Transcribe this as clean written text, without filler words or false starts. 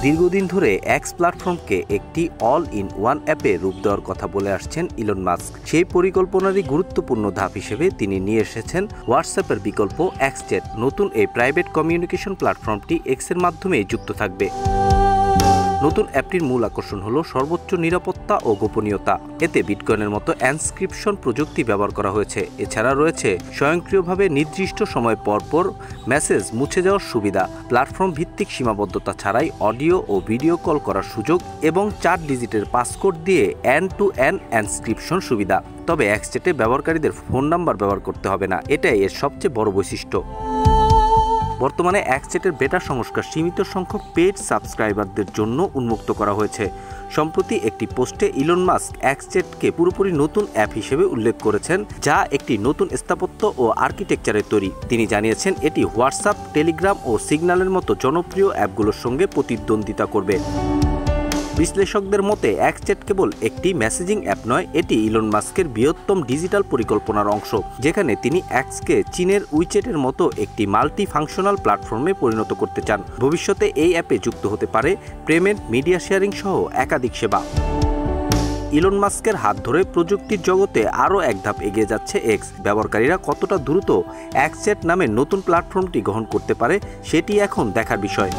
দীর্ঘদিন ধরে এক্স প্ল্যাটফর্মকে একটি অল ইন ওয়ান অ্যাপে রূপ দেওয়ার কথা বলে আসছেন ইলন মাস্ক। সেই পরিকল্পনারই গুরুত্বপূর্ণ ধাপ হিসেবে তিনি নিয়ে এসেছেন হোয়াটসঅ্যাপের বিকল্প এক্স চ্যাট। নতুন এই প্রাইভেট কমিউনিকেশন প্ল্যাটফর্মটি এক্সের মাধ্যমে যুক্ত থাকবে। নতুন অ্যাপটির মূল আকর্ষণ হলো সর্বোচ্চ নিরাপত্তা ও গোপনীয়তা। এতে বিটকয়েনের মতো এনক্রিপশন প্রযুক্তি ব্যবহার করা হয়েছে। এছাড়া রয়েছে স্বয়ংক্রিয়ভাবে নির্দিষ্ট সময় পরপর মেসেজ মুছে যাওয়ার সুবিধা, প্ল্যাটফর্ম ভিত্তিক সীমাবদ্ধতা ছাড়াই অডিও ও ভিডিও কল করার সুযোগ এবং 4 ডিজিটের পাসকোড দিয়ে এন্ড টু এন্ড এনক্রিপশন সুবিধা। তবে এক্স চ্যাটে ব্যবহারকারীদের ফোন নাম্বার ব্যবহার করতে হবে না, এটাই এর সবচেয়ে বড় বৈশিষ্ট্য। বর্তমানে এক্স চ্যাটের বেটা সংস্কার সীমিত সংখ্যক পেইড সাবস্ক্রাইবারদের জন্য উন্মুক্ত করা হয়েছে। সম্প্রতি একটি পোস্টে ইলন মাস্ক এক্স চ্যাটকে পুরোপুরি নতুন অ্যাপ হিসেবে উল্লেখ করেছেন, যা একটি নতুন স্থাপত্য ও আর্কিটেকচারের তৈরি। তিনি জানিয়েছেন এটি হোয়াটসঅ্যাপ, টেলিগ্রাম ও সিগন্যালের মতো জনপ্রিয় অ্যাপগুলোর সঙ্গে প্রতিদ্বন্দ্বিতা করবে। বিশ্লেষকদের মতে এক্স চ্যাট কেবল একটি মেসেজিং অ্যাপ নয়, এটি ইলন মাস্কের বৃহত্তম ডিজিটাল পরিকল্পনার অংশ, যেখানে তিনি এক্সকে চীনের উইচ্যাটের মতো একটি মাল্টি ফাংশনাল প্ল্যাটফর্মে পরিণত করতে চান। ভবিষ্যতে এই অ্যাপে যুক্ত হতে পারে পেমেন্ট, মিডিয়া শেয়ারিং সহ একাধিক সেবা। ইলন মাস্কের হাত ধরে প্রযুক্তির জগতে আরও এক ধাপ এগিয়ে যাচ্ছে এক্স। ব্যবহারকারীরা কতটা দ্রুত এক্স চ্যাট নামে নতুন প্ল্যাটফর্মটি গ্রহণ করতে পারে সেটি এখন দেখার বিষয়।